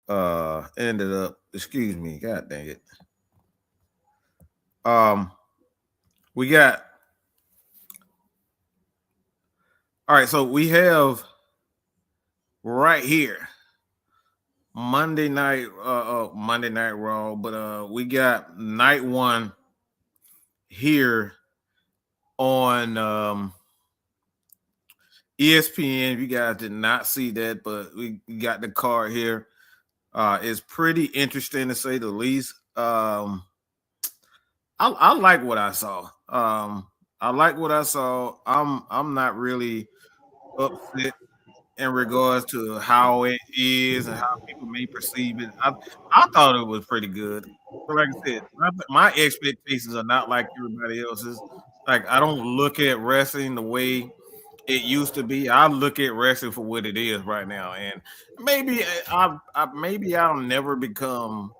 ended up. Excuse me. God dang it. Um, we got. All right, so we have right here Monday Night Raw, but we got night one here on ESPN. If you guys did not see that, but we got the card here. It's pretty interesting to say the least. I like what I saw. I like what I saw. I'm not really upset in regards to how it is and how people may perceive it. I thought it was pretty good. But like I said, my expectations are not like everybody else's. Like I don't look at wrestling the way it used to be. I look at wrestling for what it is right now, and maybe maybe I'll never become,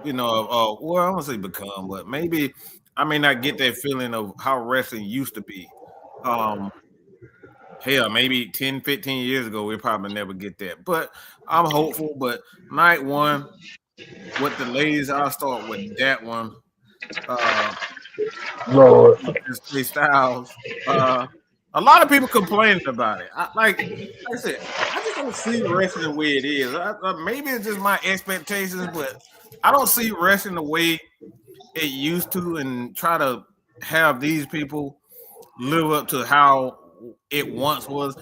well, I won't say become, but maybe I may not get that feeling of how wrestling used to be. Um, Hell, maybe 10, 15 years ago, we probably never get that. But I'm hopeful. But night one, with the ladies, I'll start with that one. Uh, Lord. Trey Styles. A lot of people complaining about it. Like I said, I just don't see wrestling the way it is. Maybe it's just my expectations, but I don't see wrestling the way it used to, and try to have these people live up to how it once was.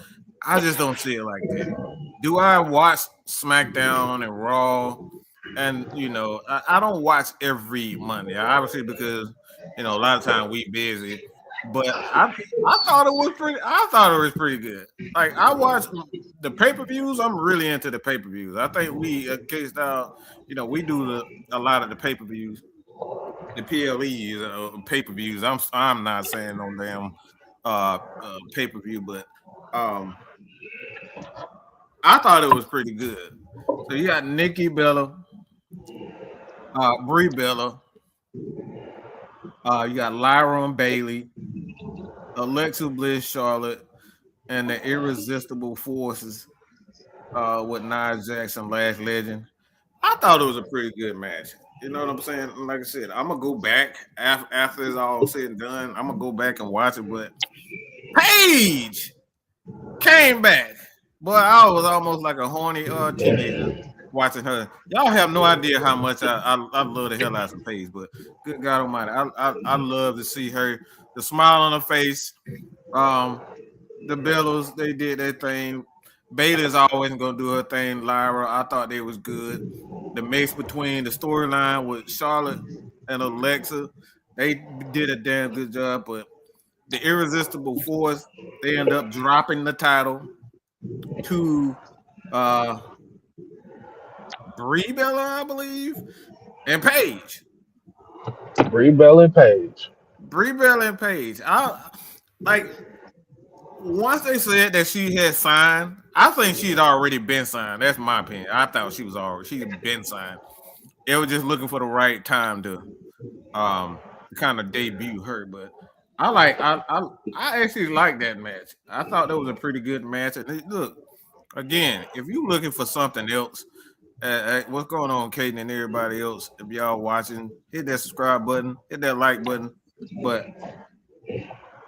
I just don't see it like that. Do I watch SmackDown and Raw? And I don't watch every Monday, obviously, because a lot of time we busy. But I thought it was pretty. I thought it was pretty good. Like I watch the pay-per-views. I'm really into the pay-per-views. I think we cased out. We do a lot of the pay-per-views, the PLEs, pay-per-views. I'm not saying no damn pay-per-view, but um I thought it was pretty good. So you got Nikki Bella, Brie Bella, you got Lyra and Bailey, Alexa Bliss, Charlotte, and the Irresistible Forces with Nia Jackson, Last Legend. I thought it was a pretty good match. You know what I'm saying? Like I said, I'm gonna go back after it's all said and done. I'm gonna go back and watch it. But Paige came back. Boy, I was almost like a horny teenager watching her. Y'all have no idea how much I love the hell out of Paige. But good God Almighty, I love to see her, the smile on her face. The Bellows, they did their thing. Bailey's always gonna do her thing. Lyra, I thought they was good. The mix between the storyline with Charlotte and Alexa, they did a damn good job. But the Irresistible Force, they end up dropping the title to Brie Bella, I believe, and Paige. Brie Bella and Paige. Brie Bella and Paige. I like once they said that she had signed. I think she'd already been signed. That's my opinion. I thought she'd been signed. They were just looking for the right time to kind of debut her. But I actually like that match. I thought that was a pretty good match. And look, again, if you're looking for something else, what's going on, Kaden and everybody else? If y'all watching, hit that subscribe button, hit that like button. But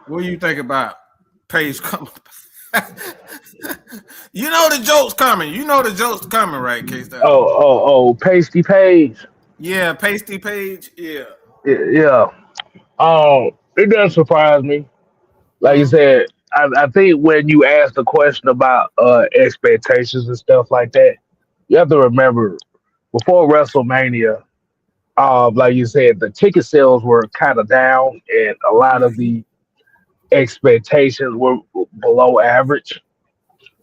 what do you think about Paige coming? You know the joke's coming. You know the joke's coming, right, K Style? Pasty Paige. Yeah, Pasty Paige. Yeah. Yeah. It does surprise me. Like you Mm-hmm. said, I think when you ask the question about expectations and stuff like that, you have to remember before WrestleMania, like you said, the ticket sales were kind of down, and a lot of the expectations were below average.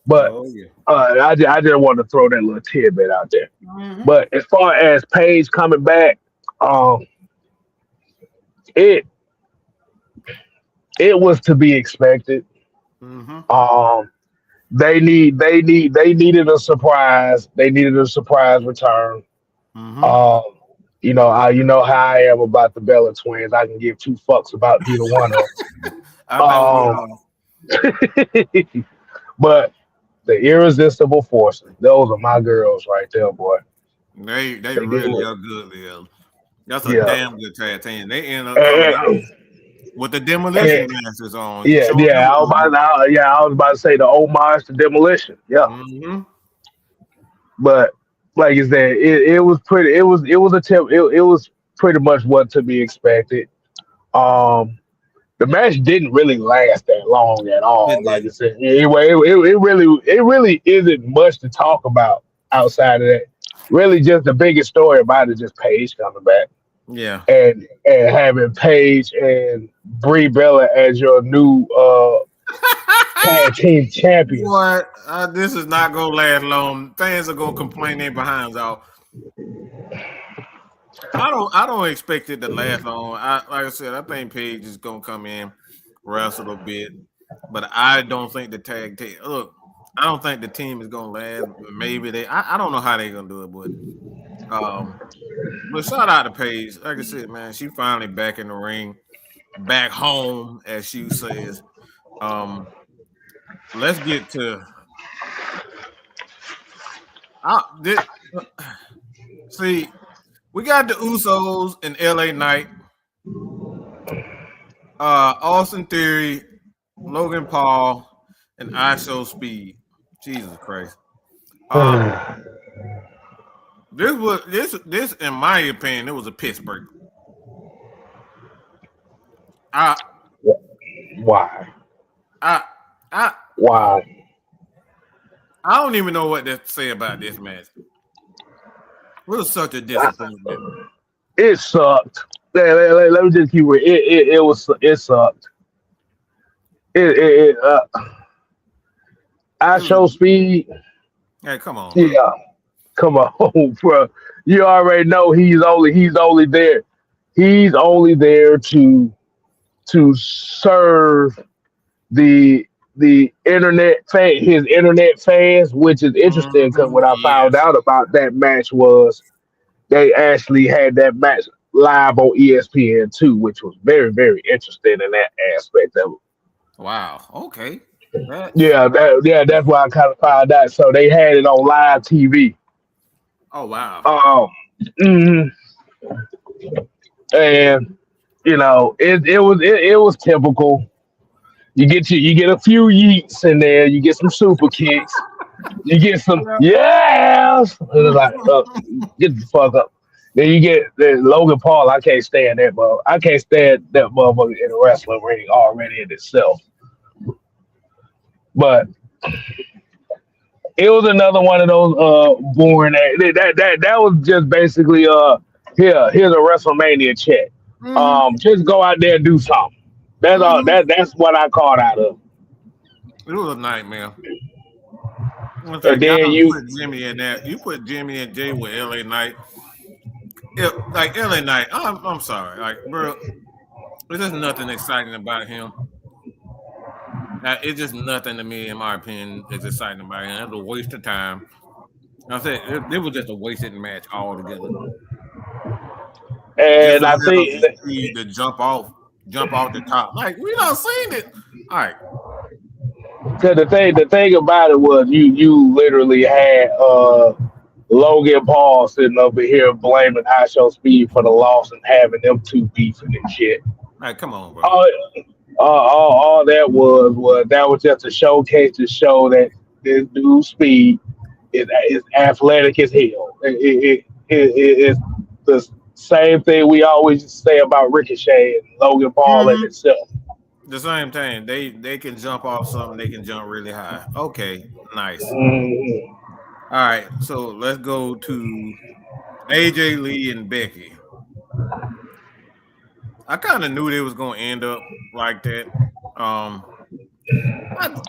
But Oh yeah. I didn't want to throw that little tidbit out there. Mm-hmm. But as far as Paige coming back, um, it it was to be expected. Mm-hmm. Um, they needed a surprise. They needed a surprise return. Mm-hmm. Um, you know how I am about the Bella twins. I can give two fucks about either one of I think we them. all. But The irresistible forces. Those are my girls right there, boy. They They did really it. are good there. That's a Yeah. damn good tag team. They end up coming out And, with the and, demolition masters on, yeah, showing yeah. them love. I was about to say the homage to demolition. Yeah. Mm-hmm. But like you said, it was pretty. It was a tip. It was pretty much what to be expected. Um, the match didn't really last that long at all. It Like I didn't. said, it really isn't much to talk about outside of that. Really, just the biggest story about it is just Paige coming back Yeah. and having Paige and Brie Bella as your new tag team champions. What? This is not gonna last long. Fans are gonna complain their behinds out. I don't expect it to last long. Like I said, I think Paige is gonna come in, wrestle a bit, but I don't think the tag team. Look, I don't think the team is gonna last. Maybe they. I don't know how they're gonna do it, um, but shout out to Paige. Like I said, man, she finally back in the ring, back home, as she says. Um, let's get to. This, see, we got the Usos and LA Knight, Austin Theory, Logan Paul, and I Show Speed. Jesus Christ. This in my opinion, it was a Pittsburgh. I Why? I I Why? I don't even know what to say about this match. It was such a disappointment. It sucked. Let me just keep it sucked. It I It was, show speed. hey, come on, bro. Yeah, come on, bro. You already know he's only there. He's only there to serve the his internet fans, which is interesting because what I found Yes. out about that match was they actually had that match live on ESPN2, which was very, very interesting in that aspect of it. Wow. Okay. That's That's why I kind of found out. So they had it on live TV. oh wow. Um, mhm. And it was typical. You get a few yeets in there. You get some super kicks. You get some yes. And it's like, get the fuck up. Then you get the Logan Paul. I can't stand that, bro. I can't stand that motherfucker in a wrestling ring already in itself. But it was another one of those boring. That was just basically here's a WrestleMania check. Mhm. Just go out there and do something. That's all. Mhm. That's what I caught out of. It was a nightmare. In And fact, then y'all you put Jimmy in there. You put Jimmy and Jay with LA Knight. Like LA Knight. I'm sorry. Like, bro, there's just nothing exciting about him. It's just nothing to me, in my opinion, is exciting about him. It was a waste of time. I said it was just a wasted match altogether. Just and for I him think to jump off the top. Like we not seen it. All right. because the thing about it was you literally had Logan Paul sitting over here blaming High Show Speed for the loss and having them two beefing and shit. Like, come on, bro. All that was just a showcase to show that this dude Speed is athletic as hell. It's the same thing we always say about Ricochet and Logan Paul in Mhm. itself. The same thing. They can jump off something. They can jump really high. Okay, nice. Mhm. All right, so let's go to AJ Lee and Becky. I kind of knew they was gonna end up like that. Um, I,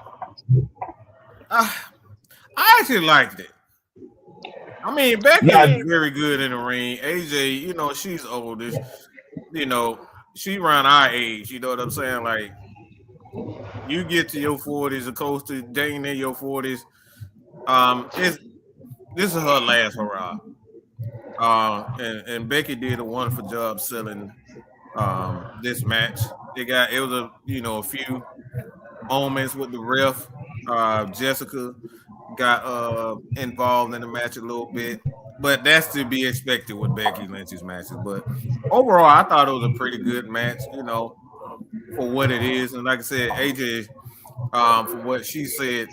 I I actually liked it. I mean, Becky Not is very good in the ring. AJ, she's oldest. You know, she around our age. You know what I'm saying? Like, you get to your 40s, or close to dang in your 40s. It's this is her last hurrah. And Becky did a wonderful job selling this match. It was a few moments with the ref, Jessica. got involved in the match a little bit, but that's to be expected with Becky Lynch's matches. But overall, I thought it was a pretty good match, for what it is. And like I said, AJ, for what she said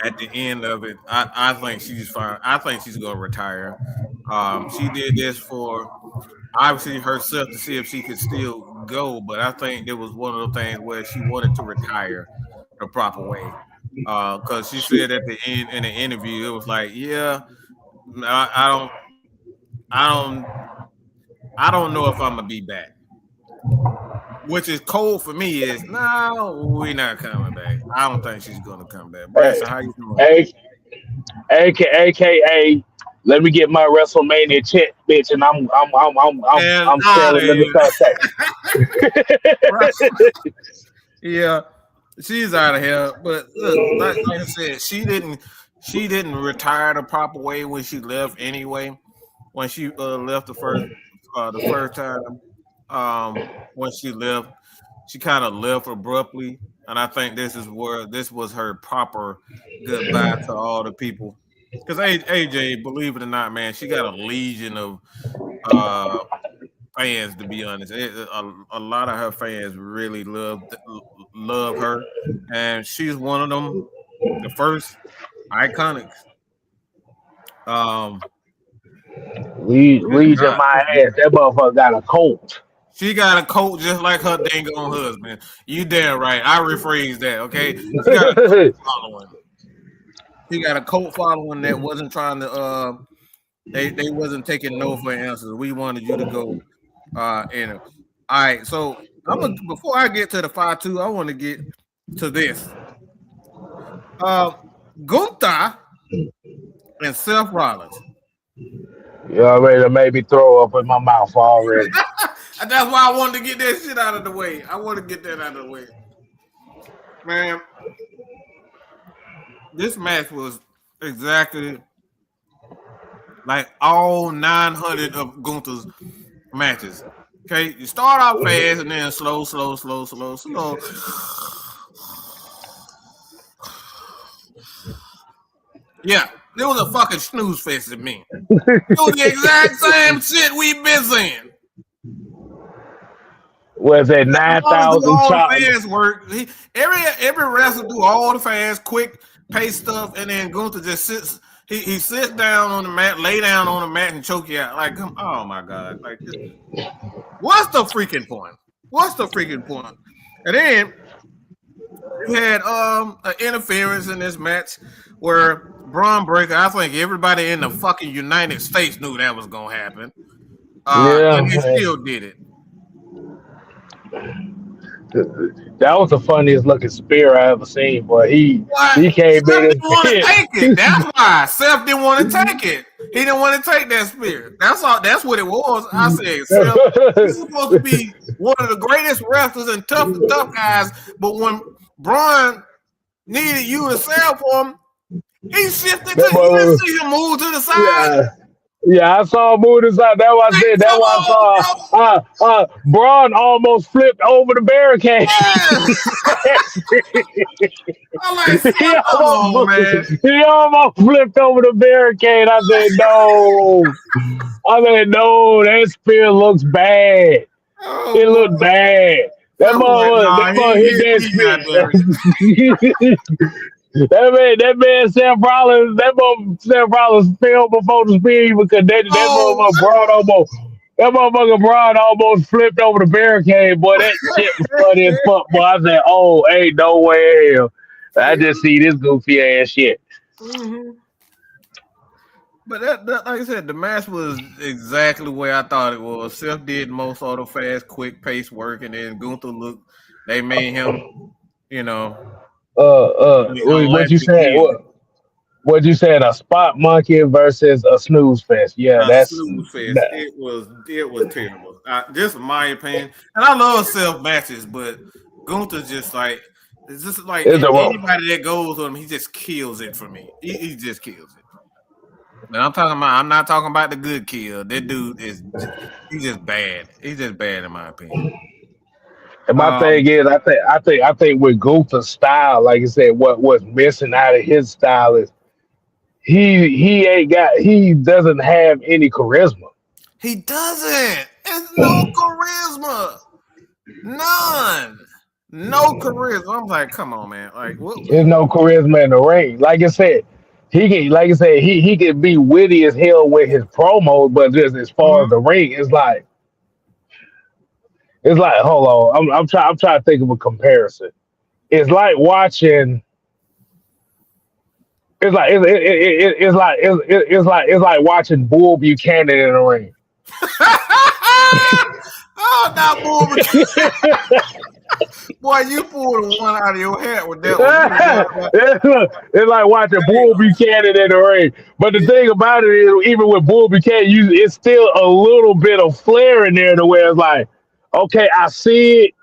at the end of it, I think she's fine. I think she's gonna retire. She did this for obviously herself to see if she could still go, but I think it was one of the things where she wanted to retire the proper way. Because she said at the end in the interview, it was like, yeah, I don't, I don't, I don't know if I'm gonna be back. Which is cold for me. Is no, we're not coming back. I don't think she's gonna come back. Branson, how you doing? A- AKA, let me get my WrestleMania check, bitch, and And I'm out of selling. Let me here. start Right. saying. Yeah, she's out of here. But look, like I said, she didn't retire the proper way when she left anyway. When she left the first time, when she left, she kind of left abruptly, and I think this was her proper goodbye to all the people. Because AJ, believe it or not, man, she got a legion of uh, fans. To be honest, a lot of her fans really love her, and she's one of them. The first iconics. Um, good Legion God, my ass. That motherfucker got a colt. she got a coat just like her dang on husband. You damn right. I rephrase that. Okay, she got a cult following. She got a cult following that wasn't trying to. They wasn't taking no for answers. We wanted you to go. And all right. So before I get to the 5-2, I want to get to this. Uh, Gunther and Seth Rollins. You already made me throw up in my mouth already. And that's why I wanted to get that shit out of the way. I want to get that out of the way, man. This match was exactly like all 900 of Gunther's matches. Okay, you start off fast and then slow, slow, slow, slow, slow. Yeah, it was a fucking snooze fest to me. It was the exact same shit we've been saying. Was it Rollins do 9,000 all the chop? fast work. Every wrestler do all the fast, quick pace stuff, and then Gunther just sits. He sits down on the mat, lay down on the mat, and choke you out. Like, oh my god! Like, what's the freaking point? What's the freaking point? And then you had an interference in this match where Braun Breaker. I think everybody in the fucking United States knew that was gonna happen, and they Yeah, still did it. that was the funniest looking spear I ever seen. But What? he came Seth in didn't and want to take it. That's why Seth didn't want to take it. He didn't want to take that spear. That's all. That's what it was. I said, Seth, you're supposed to be one of the greatest wrestlers and tough guys, but when Braun needed you to sell for him, he shifted to. that You didn't mother- see him move to the side. yeah. Yeah, I saw Moody side. That's what I Like, said. That's come why on, I bro. saw Braun almost flipped over the barricade. Yeah. I'm like, Seth, he, come on, man. he almost flipped over the barricade. I said, no. I said, no, that spear looks bad. Oh It boy. looked bad. I was like, nah, That mother hit that he got there. spear. that man, Seth Rollins fell before the spear because that Oh, motherfucker Braun almost flipped over the barricade. Boy, that shit was funny as fuck. Boy, I said, oh, ain't no way in hell. I just see this goofy ass shit. mhm. But like I said, the match was exactly where I thought it was. Seth did most of the fast, quick pace work, and then Gunther looked. They made him, you know, the What you electric said? eel, What you said? A spot monkey versus a snooze fest? Yeah, a that's snooze fest. that. It was terrible. Just in my opinion, and I love Seth matches, but Gunther's just like it's just like It's a rope. anybody that goes on him, he just kills it for me. He just kills it. And I'm not talking about the good kill. That dude he's just bad. He's just bad in my opinion. And my Um, thing is, I think with Gunther's style, like you said, what's missing out of his style is he doesn't have any charisma. He doesn't. There's no charisma. None. No charisma. I'm like, come on, man. Like, what? There's no charisma in the ring. Like I said, he can be witty as hell with his promos, but just as far as Mhm. the ring, it's like hold on, I'm trying to think of a comparison. It's like watching. It's like watching Bull Buchanan in the ring. Oh, now, boy, boy, you pulled one out of your hat with that one. You know, It's like watching Bull damn. Buchanan in the ring. But the thing about it is, even with Bull Buchanan, it's still a little bit of flair in there to where it's like, okay, I see it.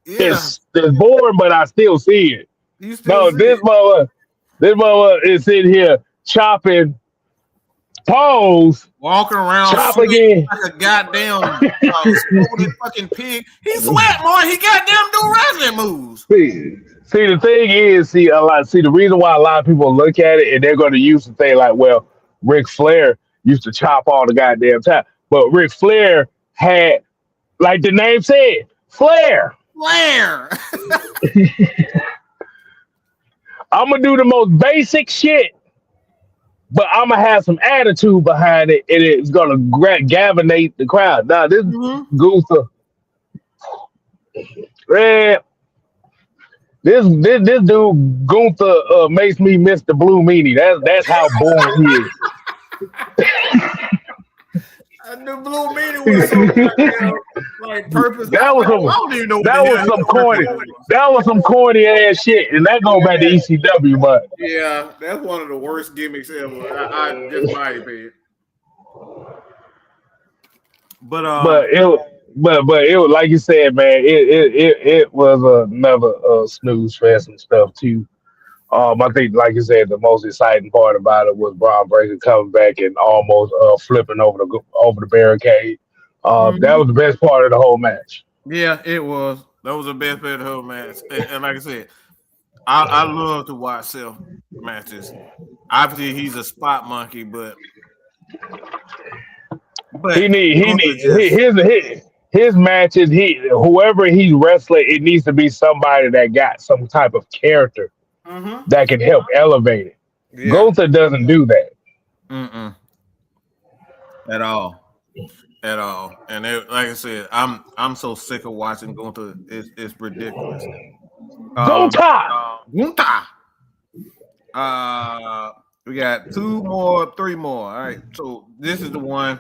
Yeah, It's boring, but I still see it. you still No, see it. this mother is sitting here chopping toes, Walking around chop sweating again. like a goddamn exploded fucking pig. He sweat more. He goddamn do wrestling moves. See, the thing is, the reason why a lot of people look at it and they're going to use the thing like, well, Ric Flair used to chop all the goddamn time, but Ric Flair had, like the name said, flair. Flair. I'm gonna do the most basic shit, but I'm gonna have some attitude behind it, and it's gonna galvanate the crowd. Now this Mhm. Gunther, man, this dude Gunther makes me miss the Blue Meanie. That's how boring he is. And the Blue Meanie was so goddamn like purpose. That was I some don't even know what the that was hell some his purpose corny was. that was some corny ass shit, and that go back to Yeah, ECW, yeah, that's one of the worst gimmicks ever. I just my opinion. But but it was like you said, man. It was another snooze fest and stuff too. I think, like you said, the most exciting part about it was Braun Breaker coming back and almost flipping over the barricade. That mhm. was the best part of the whole match. Yeah, it was. That was the best part of the whole match. And like I said, I love to watch self matches. Obviously, he's a spot monkey, but He Gunther need just his matches. Whoever he's wrestling, it needs to be somebody that got some type of character mhm. that can help elevate it. Yeah. Gunther doesn't do that. Mm-mm. At all. At all. And like I said, I'm so sick of watching Gunther. It's ridiculous. Um, Gunther. Gunther. Uh, we got two more, three more. All right. So this is the one.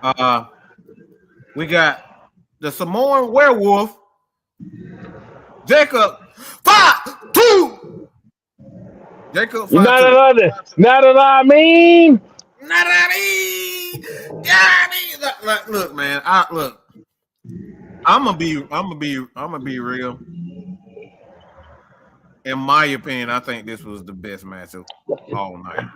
Uh, we got the Samoan werewolf, Jacob 5-2. Jacob You 5-2. know that I mean. Not at me. Yeah, I mean, look, man. Look. I'm gonna be real. In my opinion, I think this was the best match of all night.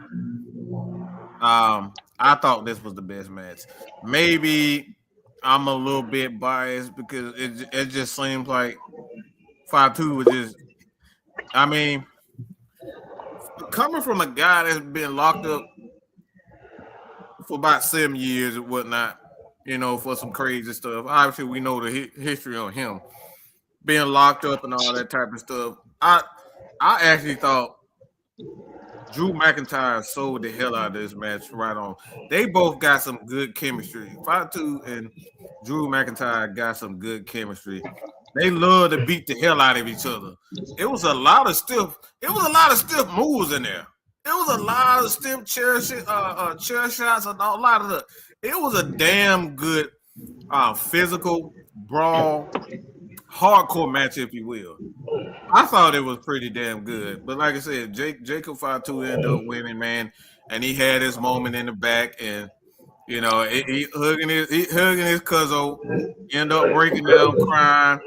I thought this was the best match. Maybe I'm a little bit biased because it just seems like 5-2 was just. I mean, coming from a guy that's been locked up for about 7 years and whatnot, for some crazy stuff. Obviously, we know the history on him being locked up and all that type of stuff. I actually thought Drew McIntyre sold the hell out of this match right on. They both got some good chemistry. 5-2 and Drew McIntyre got some good chemistry. They love to beat the hell out of each other. It was a lot of stiff. It was a lot of stiff moves in there. It was a lot of stiff chair shots and a lot of the. It was a damn good physical brawl, hardcore match, if you will. I thought it was pretty damn good, but like I said, Jacob Fatu ended up winning, man, and he had his moment in the back, and he hugging his cousin, end up breaking down crying.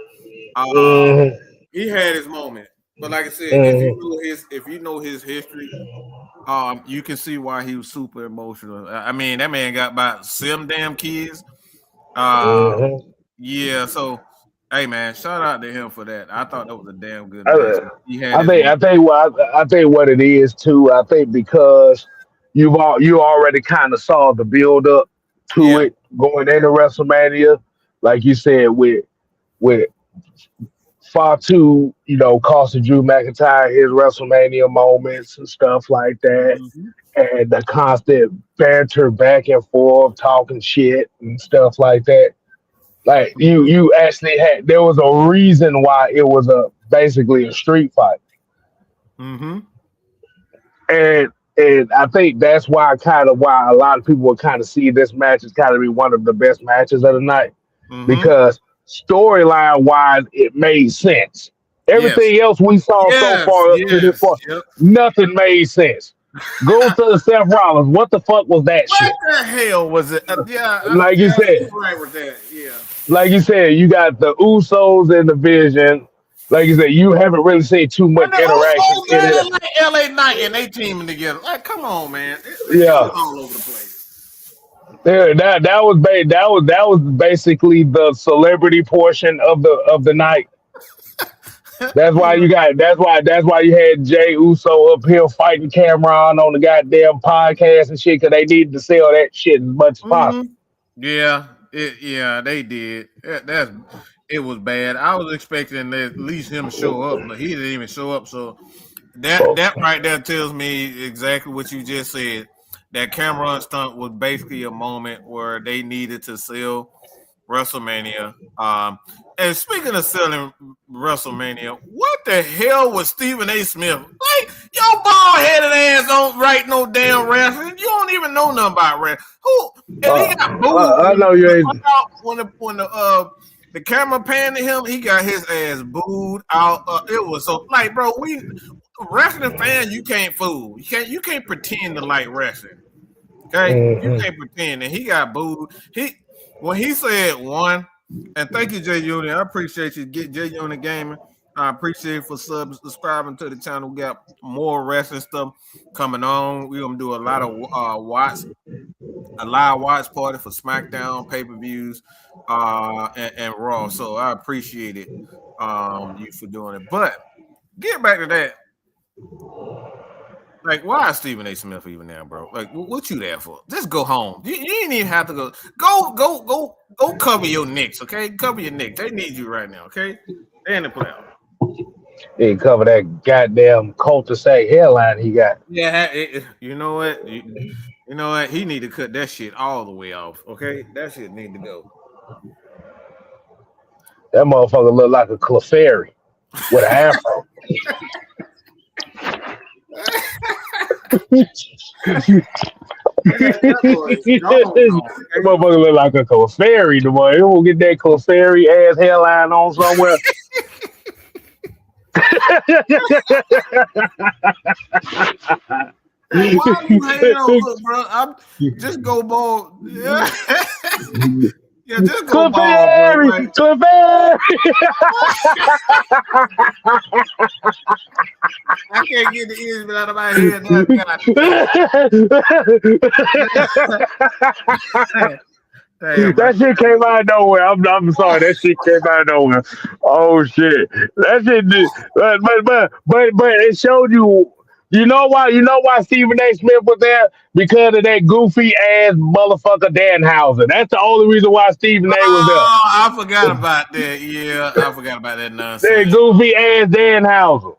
Uh, Mhm, he had his moment, but like I said, mhm, if you know his history, you can see why he was super emotional. I mean, that man got about 7 damn kids. Uh, mhm. yeah, so. Hey man, shout out to him for that. I thought that was a damn good match. I, He had I his think moment. I think what it is too. I think because you already kind of saw the build up to Yeah. it going into WrestleMania, like you said with Fatu, costing Drew McIntyre his WrestleMania moments and stuff like that, Mhm. and the constant banter back and forth, talking shit and stuff like that. Like Mhm. you actually had there was a reason why it was a basically a street fight, Mhm. and I think that's why a lot of people would kind of see this match as kind of be one of the best matches of the night Mhm. because storyline wise it made sense. Yes. Everything else we saw so Yes. far up to this Yes. point, Yep. nothing made sense. Go to the Seth Rollins. What the fuck was that What shit? the hell was it? Like you Yeah, you're said, right with that. Yeah. you got the Usos in the Vision. Like you said, you haven't really seen too much And the interaction Usos, in man, it. they like LA Knight and they teaming together. Like, come on, man. It was Yeah, all over the place. yeah, that was basically the celebrity portion of the night. Yeah. That's why you had Jay Uso up here fighting Cameron on the goddamn podcast and shit because they needed to sell that shit as much as possible. Mhm. Yeah, they did. It was bad. I was expecting at least him to show up, but he didn't even show up. So So, that right there tells me exactly what you just said. That Cameron stunt was basically a moment where they needed to sell WrestleMania. And speaking of selling WrestleMania, what the hell was Stephen A. Smith? Like, your bald headed ass don't write no damn wrestling. You don't even know nothing about wrestling. Who? And he got booed I know you ain't. when the camera panned to him. He got his ass booed out. It was so like, bro, we wrestling fans, you can't fool. You can't pretend to like wrestling. Okay, you Mhm. can't pretend. And he got booed. He when he said one, and thank you, Jay Unit. I appreciate you get Jay Unit Gaming. I appreciate you for subscribing to the channel. We got more wrestling stuff coming on. We're gonna do a lot of a live watch party for SmackDown pay-per-views and Raw. So I appreciate it you for doing it. But get back to that. Like, why is Stephen A. Smith even there, bro? Like, what you there for? Just go home. You ain't even have to go. Go cover your Knicks, okay? Cover your Knicks. They need you right now, okay? They're in the playoff. He cover that goddamn cul-de-sac hairline he got. Yeah, you know what? You know what? He need to cut that shit all the way off, okay? That shit need to go. That motherfucker look like a Clefairy with an afro. That boy is gone, That gone, okay? motherfucker look like a Clefairy. The boy, he will get that Clefairy ass hairline on somewhere. Hey, why are you hating on look, bro? I'm just go ball. Yeah, yeah, just go ball, bro. Clefairy, Like Clefairy. I can't get the ears out of my head. That goddamn. Damn, bro. That shit came out of nowhere. I'm sorry. That shit came out of nowhere. Oh shit. That shit did, but it showed you. You know why Stephen A. Smith was there because of that goofy ass motherfucker Danhausen. That's the only reason why Stephen A. was there. Oh, I forgot about that. Yeah, I forgot about that That nonsense. goofy ass Danhausen.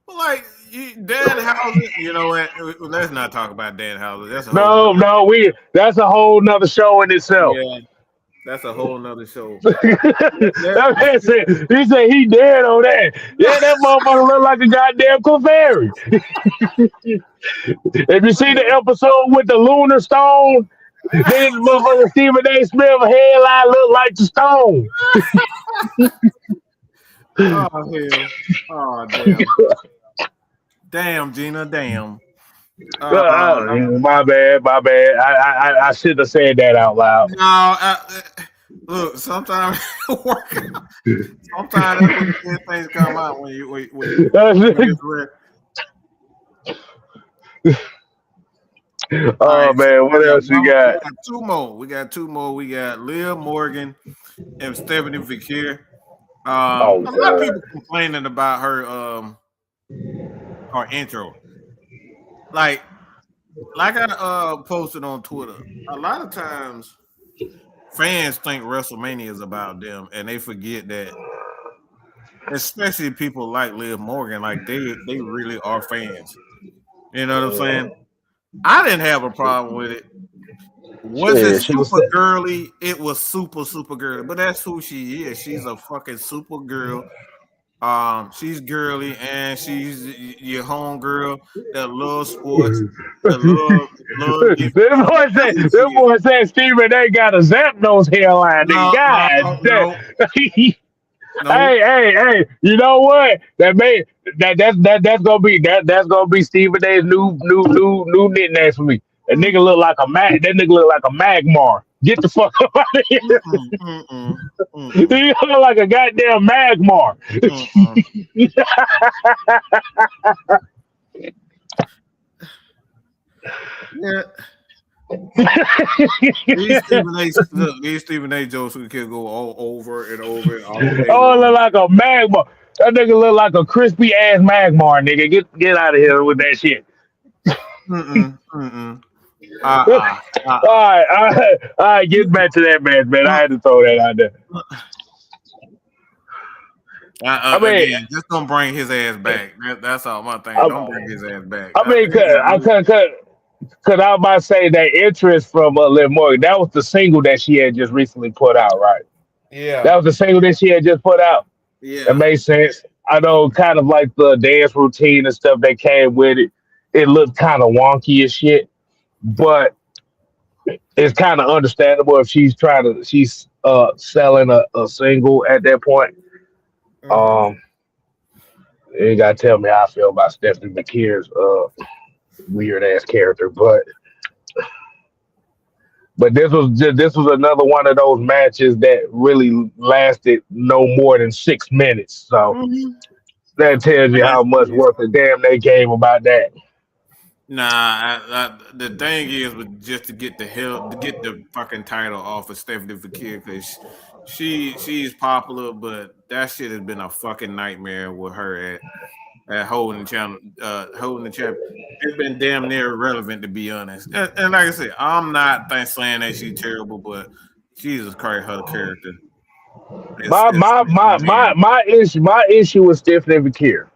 Well, like Dan Houser, you know what? Let's not talk about Dan Houser. That's a whole No, nother. no, we. That's a whole nother show in itself. Yeah, that's a whole nother show. That, That man said he dead on that. Yeah, that motherfucker look like a goddamn Clefairy. If you see the episode with the lunar stone, then motherfucker Stephen A. Smith headline look like the stone. oh hell! Oh damn! Damn, Gina! Damn! Uh, My bad, my bad. I shouldn't have said that out loud. no, look. Sometimes it work out. Sometimes that's when the good things come out when it's rare. All Oh right, so man, we what got else we one. got? We got two more. We got Liv Morgan and Stephanie Vickier. Oh A lot of god. people complaining about her intro. Like I posted on Twitter. A lot of times fans think WrestleMania is about them, and they forget that, especially people like Liv Morgan, like they really are fans. You know what I'm saying? I didn't have a problem with it. Was it Shit, she was super girly? It was super girly, but that's who she is. She's a fucking super girl. She's girly and she's your home girl that loves sports, that love This defense. That's who she is. boy said Stephen A got a Zapdos hairline, nigga. No, no, God damn. no, Hey, no. hey. You know what? That's gonna be that's gonna be Stephen A's new nickname for me. That Mm, nigga look like a mag. That nigga look like a Magmar. Get the fuck up out of here. mm-mm, mm-mm, He mm-mm, look like a goddamn Magmar. mm-mm. Yeah, these Stephen A. jokes we can go all over and over and all day Oh, look long. like a Magmar. That nigga look like a crispy ass Magmar, nigga. Get out of here with that shit. Mm-mm, mm-mm. All Uh-uh, uh-uh. right, all right. Get back to that match, man. I had to throw that out there. I mean, Again, just don't bring his ass back. That's all my thing. I, Don't bring his ass back. I mean, He can do it. cause I was about to say that interest from Liv Morgan. That was the single that she had just recently put out, right? That Yeah, was the single that she had just put out. It yeah. makes sense. I know, kind of like the dance routine and stuff that came with it. It looked kind of wonky as shit, but it's kind of understandable if she's selling a single at that point. Mm-hmm. Um, you gotta tell me how I feel about Stephanie McKeer's weird ass character, but this was another one of those matches that really lasted no more than 6 minutes. So Mm-hmm. that tells you how much worth of damn they gave about that. Nah, the thing is, with just to get the fucking title off of Stephanie Fakir, because she's popular, but that shit has been a fucking nightmare with her at holding the channel, holding the champion. It's been damn near irrelevant, to be honest. And like I said, I'm not saying that she's terrible, but Jesus Christ, her character My is my my my man. my issue with Stephanie McKeer,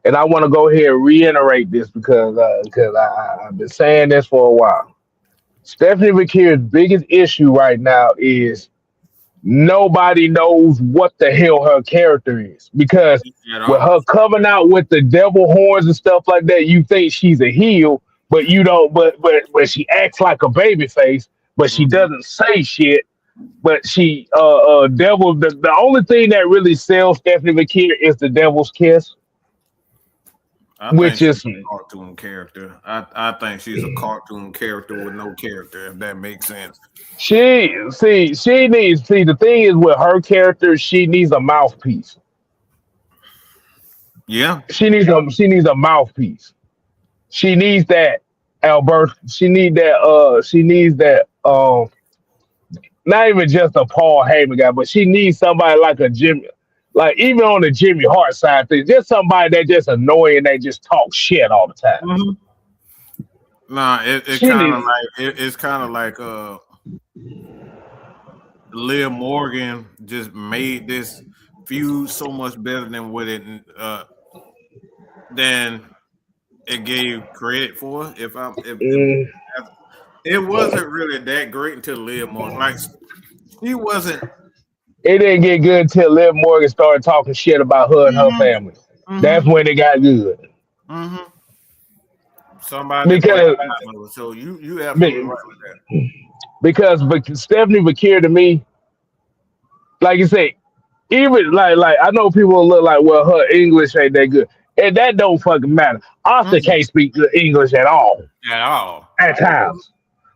and I want to go ahead and reiterate this because I've been saying this for a while. Stephanie McKeer's biggest issue right now is nobody knows what the hell her character is because At with her all. coming out with the devil horns and stuff like that, you think she's a heel, but you don't. But she acts like a baby face, but she Mhm. doesn't say shit. But she devil. The only thing that really sells Stephanie McKeer is the devil's kiss, I think which she's is a cartoon character. I think she's a cartoon character with no character, if that makes sense. she needs see the thing is with her character, she needs a mouthpiece. Yeah. She needs a mouthpiece. She needs that Albert. She needs that not even just a Paul Heyman guy, but she needs somebody like a Jimmy, like even on the Jimmy Hart side thing, just somebody that just annoying, they just talk shit all the time. Mhm. Nah, She needs it's kind of like Liv Morgan just made this feud so much better than what than it gave credit for. If mm, it wasn't really that great until Liv Morgan, like she wasn't. it didn't get good until Liv Morgan started talking shit about her and her Hmm. family. That's Hmm. when it got good. Hmm. Somebody that played Because Batman. So you absolutely right with that. but Stephanie Bakir to me, like you say, even like I know people will look like, well, her English ain't that good. And that don't fucking matter. Oscar Mm. can't speak good English at all At all. at times.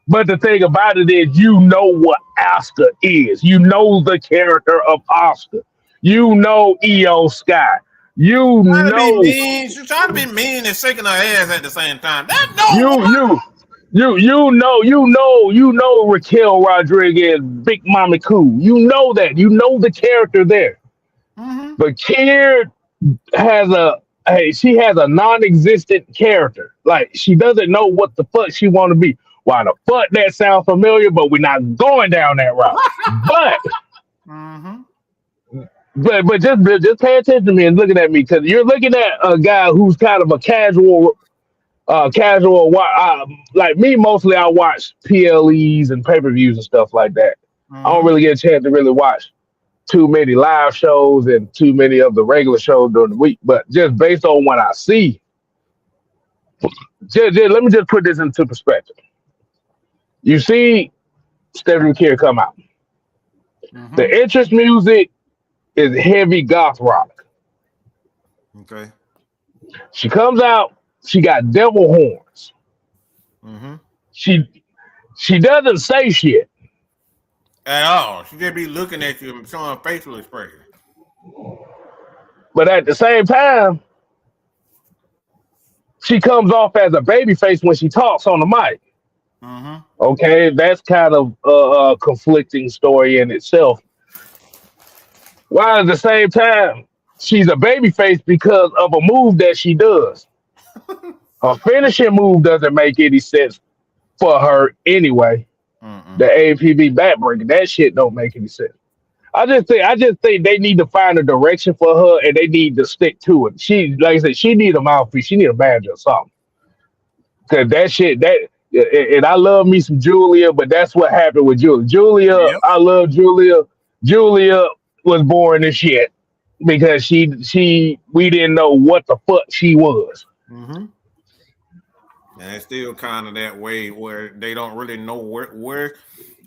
But the thing about it is, you know what Oscar is. You know the character of Oscar. You know EO Sky. You Trying to be know mean. She's trying to be mean and shaking her ass at the same time. That no you woman. you you know Raquel Rodriguez, Big Mama Cool. You know that. You know the character there. But Kier has she has a non-existent character. Like she doesn't know what the fuck she want to be. Why the fuck that sounds familiar? But we're not going down that route. But Mm-hmm. but just pay attention to me and looking at me because you're looking at a guy who's kind of a like me. Mostly I watch PLEs and pay-per-views and stuff like that. I don't Mm-hmm. really get a chance to really watch too many live shows and too many of the regular shows during the week. But just based on what I see, let me just put this into perspective. You see Stephanie Kier come out. Mm-hmm. The entrance music is heavy goth rock. Okay. She comes out, she got devil horns. Mm-hmm. She doesn't say shit. At all. She just be looking at you and showing facial expression. But at the same time, she comes off as a baby face when she talks on the mic. Mm-hmm. Okay, that's kind of a conflicting story in itself. While at the same time, she's a baby face because of a move that she does. Her finishing move doesn't make any sense for her anyway. Mm-mm. The APB backbreaker, that shit don't make any sense. I just think they need to find a direction for her and they need to stick to it. She, like I said, she need a mouthpiece, she need a manager or something. Cause that shit, and I love me some Julia, but that's what happened with Julia. Yep. I love Julia. Julia was born this shit because we didn't know what the fuck she was. Mm-hmm. And it's still kind of that way where they don't really know where.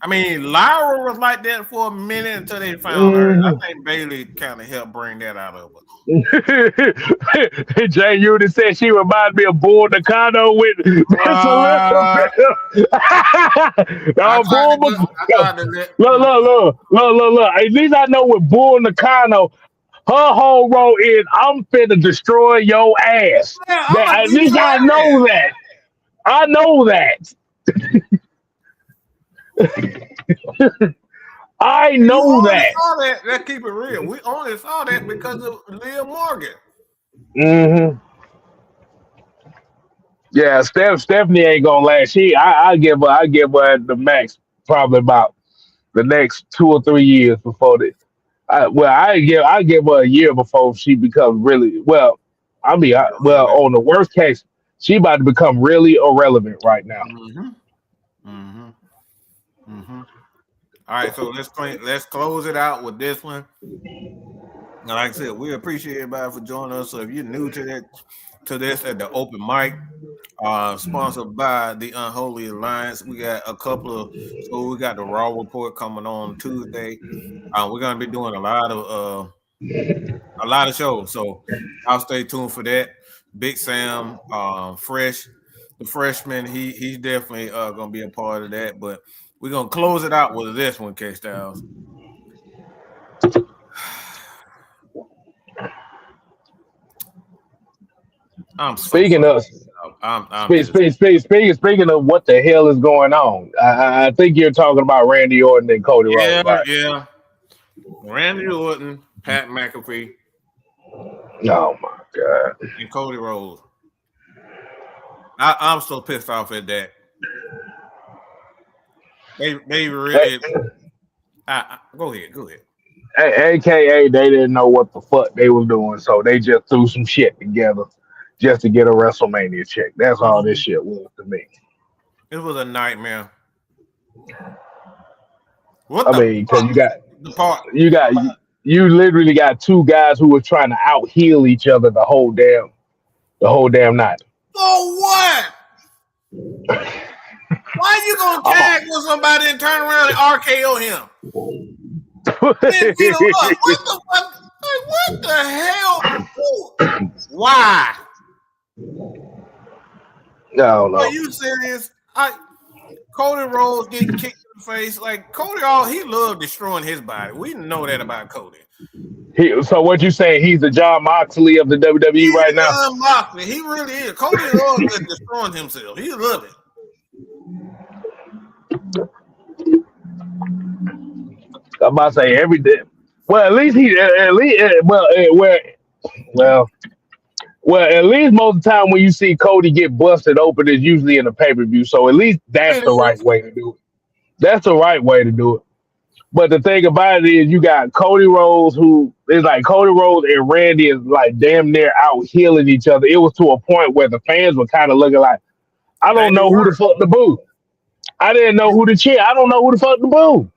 I mean, Lyra was like that for a minute until they found her. I think Bailey kind of helped bring that out of her. Jay Unit said she reminded me of Bull Nakano with I tried to look. At least I know with Bull Nakano, her whole role is I'm finna destroy your ass. Yeah, At least I know that. I know that. I know that. Saw that. Let's keep it real. We only saw that because of Leah Morgan. Mm-hmm. Yeah, Stephanie ain't gonna last. I give her at the max probably about the next 2 or 3 years before that. I give her a year before she becomes really well. I mean, on the worst case, she about to become really irrelevant right now. Mm-hmm. Mm-hmm. Mm-hmm. All right, so let's close it out with this one. And like I said, we appreciate everybody for joining us. So if you're new to this at the open mic, sponsored by the Unholy Alliance, we got a couple of. So we got the Raw report coming on Tuesday. We're gonna be doing a lot of shows, so I'll stay tuned for that. Big Sam, Fresh, the freshman, he's definitely gonna be a part of that. But we're gonna close it out with this one, K Styles. Speaking of what the hell is going on, I think you're talking about Randy Orton and Cody Rhodes. Right? Yeah. Randy Orton, Pat McAfee. Oh my god! And Cody Rhodes. I'm so pissed off at that. They really. Go ahead. AKA, they didn't know what the fuck they was doing, so they just threw some shit together just to get a WrestleMania check. That's all this shit was to me. It was a nightmare. Because you literally got two guys who were trying to out heel each other the whole damn night. For what? Why are you gonna tag with somebody and turn around and RKO him? What the fuck? Like, what the hell? Why? No. Are you serious? Cody Rhodes getting kicked in the face. Like Cody, he loved destroying his body. We know that about Cody. So what you saying? He's the John Moxley of the WWE right now. John Moxley, he really is. Cody loves just destroying himself. He loves it. I'm about to say every day. Well, at least he at least well well at least most of the time when you see Cody get busted open, it's usually in a pay per view. So at least that's It the right is. way to do it. That's the right way to do it. But the thing about it is, you got Cody Rhodes, who is like Cody Rhodes and Randy is like damn near out healing each other. It was to a point where the fans were kind of looking like, I don't They know who the were. fuck to boo. I didn't know who to cheer. I don't know who the fuck to boo.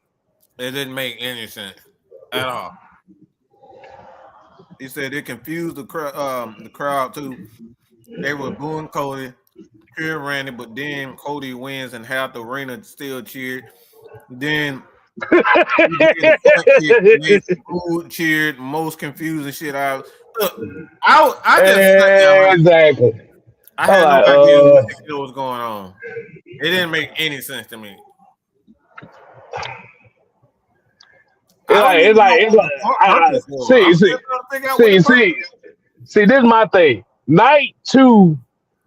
It didn't make any sense at all. He said it confused the crowd too. They were booing Cody, cheering Randy, but then Cody wins and half the arena still cheered. Then he did a front kick, made booed, cheered, most confusing shit. Look, I just sat there like Exactly. I I'm had no like, idea what the hell was going on. It didn't make any sense to me. I don't even know it's what like, the purpose was. see, I'm see, still trying to figure out what the see, purpose. see, this is my thing. Night 2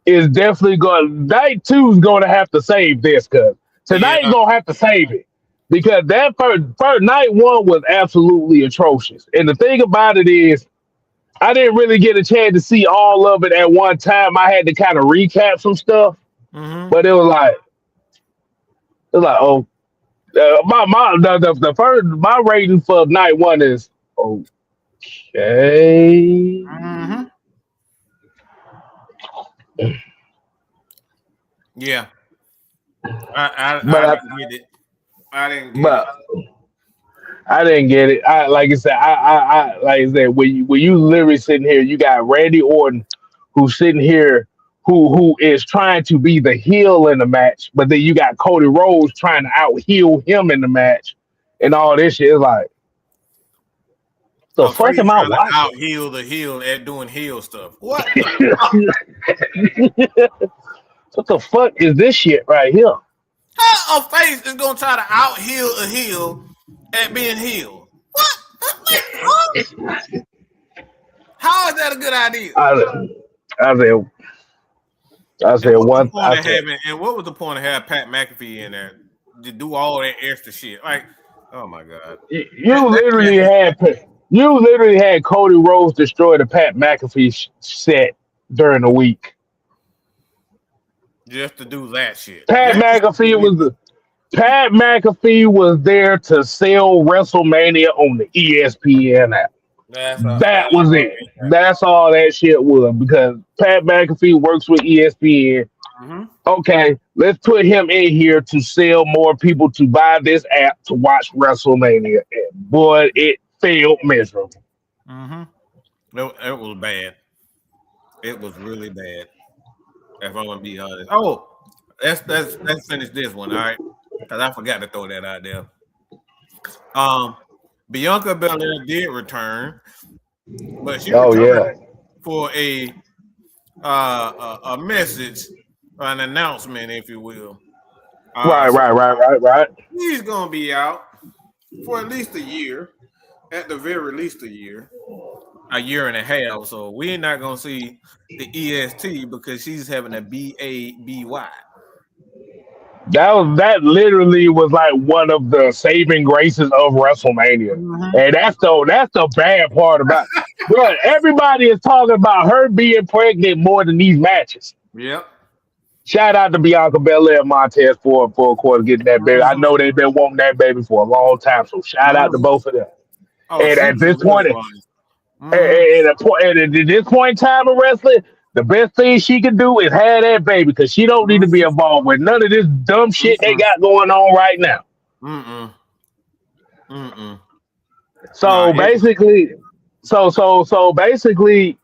is definitely going. Night 2 is going to have to save this because tonight Yeah. gonna have to save it because that first night 1 was absolutely atrocious. And the thing about it is, I didn't really get a chance to see all of it at one time. I had to kind of recap some stuff, Mm-hmm. but oh, the first my rating for night 1 is okay. Mm-hmm. Yeah. But I I didn't get it. I didn't get it. but I didn't get it. I like I said, I like I said, when you literally sitting here, you got Randy Orton who's sitting here who is trying to be the heel in the match, but then you got Cody Rhodes trying to out heel him in the match and all this shit. It's like the I'm fuck afraid am I trying to watching? out heal the heel at doing heel stuff. What the fuck? What the fuck is this shit right here? How a face is gonna try to out heal a heel at being healed? What? Huh? How is that a good idea? I, I said, And what was the one. point of having? And what was the point of having Pat McAfee in there to do all that extra shit? Like, oh my god, You that literally message had Cody Rhodes destroy the Pat McAfee set during the week. just to do that shit. Pat That shit was McAfee was ridiculous. the Pat McAfee was there to sell WrestleMania on the ESPN app. That's That all was it it. That's all that shit was because Pat McAfee works with ESPN. mm-hmm. Okay, let's put him in here to sell more people to buy this app to watch WrestleMania. And boy, it failed miserably. Mm-hmm. It was bad. It was really bad. If I'm gonna be honest. Oh, let's finish this one, all right? Because I forgot to throw that out there. Um, Bianca Belair did return, but she Oh returned yeah. for a message, an announcement, if you will. Right, So right, right, right, right. he's gonna be out for at least a year, at the very least a year and a half. So we're not gonna see the EST because she's having a BABY. That literally was like one of the saving graces of WrestleMania. Mm-hmm. And that's the bad part about it. But everybody is talking about her being pregnant more than these matches. Yep. Shout out to Bianca Belair and Montez for of course getting that baby. I Mm-hmm. know they've been wanting that baby for a long time. So shout out to Mm-hmm. both of them. Oh, And she at was this really point, fun. Mm-hmm. at this point in time of wrestling, the best thing she can do is have that baby because she don't need to be involved with none of this dumb shit they Mm-mm. got going on right now. Mm-mm. Mm-mm. Nah, So it was. basically, so basically,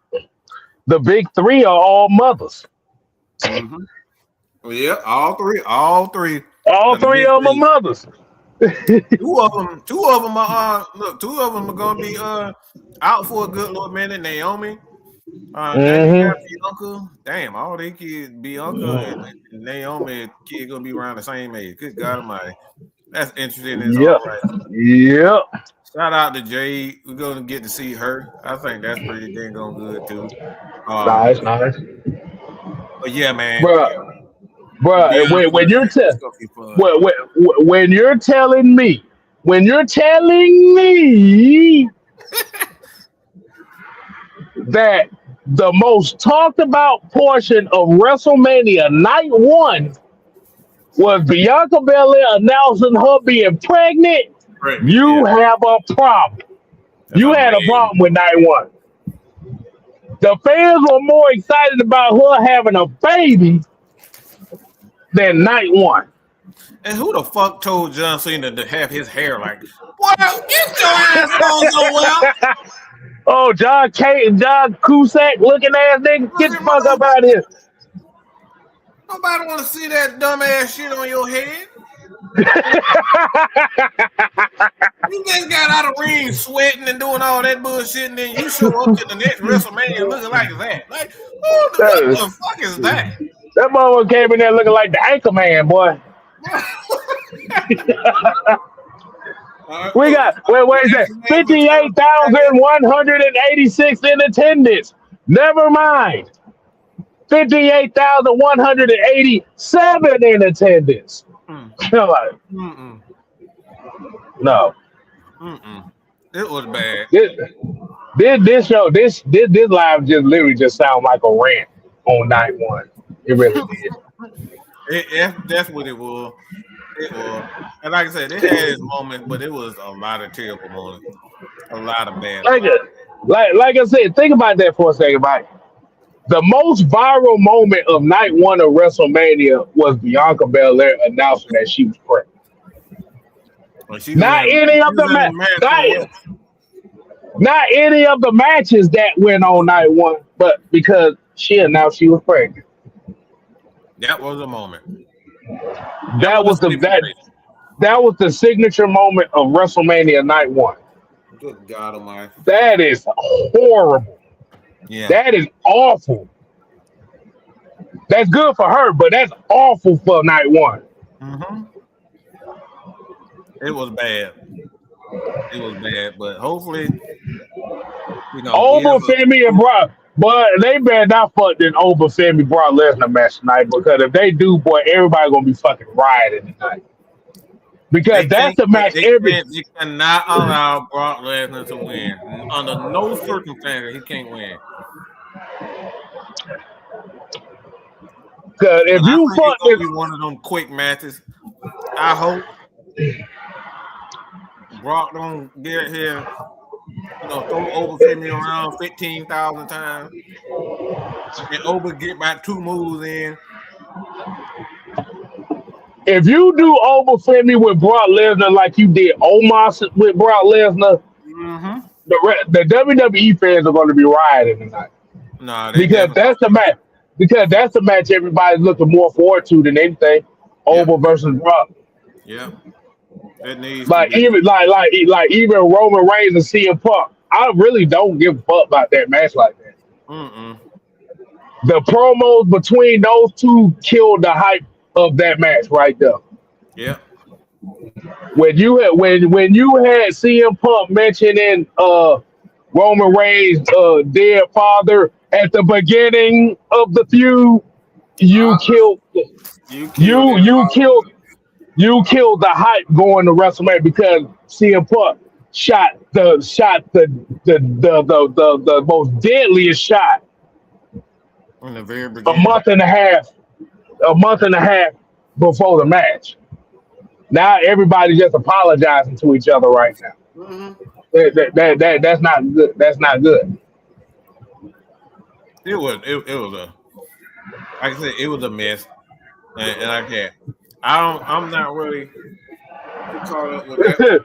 the big three are all mothers. Mm-hmm. Yeah, all three All of the three big of them are three. mothers. Two of them are look. Two of them are gonna be out for a good little minute. Naomi, and you got Hmm. Bianca. Damn, all they kids, Bianca and Naomi, kid gonna be around the same age. Good God Almighty, that's interesting as Yep. all right. Yep. Shout out to Jade. We're gonna get to see her. I think that's pretty dang on good too. Nice, nice. But yeah, man, Bruh, Bianca, when you're it's gonna be fun. when you're telling me. when you're telling me that the most talked about portion of WrestleMania night one was Bianca Belair announcing her being pregnant, Pregnant, yeah. you have a problem. That's You had a amazing. problem with night one. The fans were more excited about her having a baby than night one. And who the fuck told John Cena to have his hair like, well, get your ass on somewhere. Oh, John Cusack looking ass nigga, get the fuck up out of here. Nobody want to see that dumb ass shit on your head. You just got out of ring sweating and doing all that bullshit, and then you show up to the next WrestleMania looking like that. Like, what the fuck is that? That motherfucker came in there looking like the Anchorman, boy. We got, wait, is that 58,186 in attendance. Never mind. 58,187 in attendance. Like, no. It was bad. This show, this live just literally just sound like a rant on night one. It really did. That's what it was. It was. And like I said, it had its moments, but it was a lot of terrible moments. A lot of bad. Like I said, think about that for a second, Mike. The most viral moment of night one of WrestleMania was Bianca Belair announcing that she was pregnant. Not any of the matches that went on night one, but because she announced she was pregnant. That was a moment. That was the signature moment of WrestleMania night one. Good God Almighty. That is horrible. Yeah. That is awful. That's good for her, but that's awful for night one. Mm-hmm. It was bad. It was bad, but hopefully, Over Femi and Brock, but they better not fuck this over Femi Brock Lesnar match tonight, because if they do, boy, everybody gonna be fucking rioting tonight. Because that's the match. You cannot allow Brock Lesnar to win under no circumstances. He can't win. Because if you fuck this, be one of them quick matches. I hope Brock don't get here, throw over Femi around 15,000 times, and over get about 2 moves in. If you do over Femi with Brock Lesnar like you did Omos with Brock Lesnar, the WWE fans are going to be rioting tonight. Because that's the match. Because that's the match everybody's looking more forward to than anything. Over versus Brock. Yeah. It needs even Roman Reigns and CM Punk. I really don't give a fuck about that match like that. The promos between those two killed the hype of that match right there. Yeah. When you had CM Punk mentioning Roman Reigns' dead father at the beginning of the feud, you killed the hype going to WrestleMania, because CM Punk shot the most deadliest shot in the very beginning. a month and a half before the match. Now everybody's just apologizing to each other right now. That's not good. That's not good. It was like I said, it was a mess, and I can't. I'm not really caught up with that.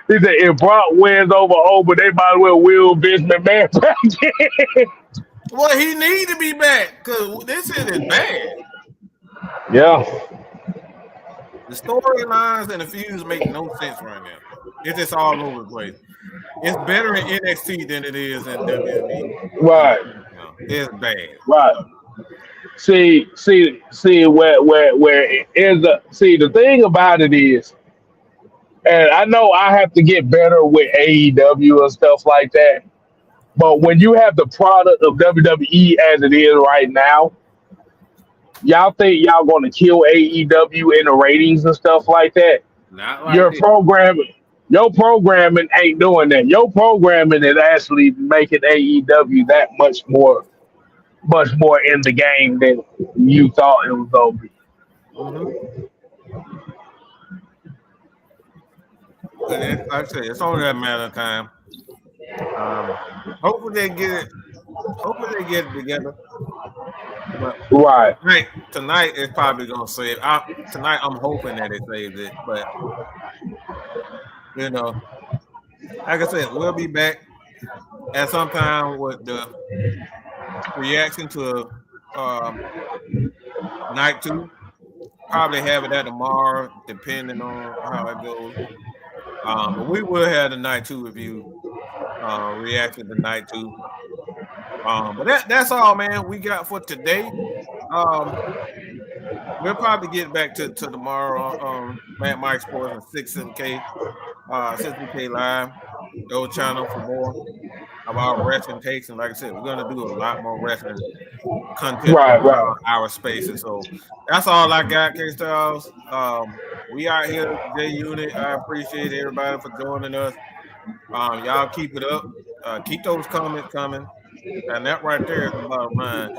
He said if Brock wins over, they might as well will Vince McMahon back in. Well, he need to be back, because this shit is bad. Yeah. The storylines and the feuds make no sense right now. It's just all over the place. It's better in NXT than it is in WWE. Right. It's bad. Right. See where it is. The thing about it is, and I know I have to get better with AEW and stuff like that, but when you have the product of WWE as it is right now, y'all think y'all going to kill AEW in the ratings and stuff like that? Not like Your this. programming ain't doing that. Your programming is actually making AEW that much more in the game than you thought it was gonna be. Mm-hmm. And like I said, it's only a matter of time. Um, hopefully they get it. Hopefully they get it together. But Right, tonight is probably gonna save. Tonight I'm hoping that it saves it. But you know, like I said, we'll be back at some time with the reaction to um, night two. Probably have it at tomorrow, depending on how it goes. But we will have the night two review reaction to night two. But that's all, man. We got for today. Um, we'll probably get back to tomorrow on Matt Mike Sports and 6MK, 6MK Live, the old channel for more of our wrestling takes. And like I said, we're gonna do a lot more wrestling content right, on right. our spaces. So that's all I got, K Styles. We out here, J Unit. I appreciate everybody for joining us. Y'all keep it up. Keep those comments coming. And that right there is the bottom line.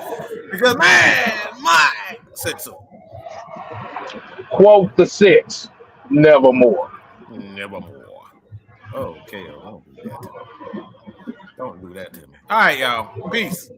Because man, Mike said so. Quote the six, nevermore. Nevermore. Oh, KO, don't do that to me. Don't do that to me. All right, y'all. Peace.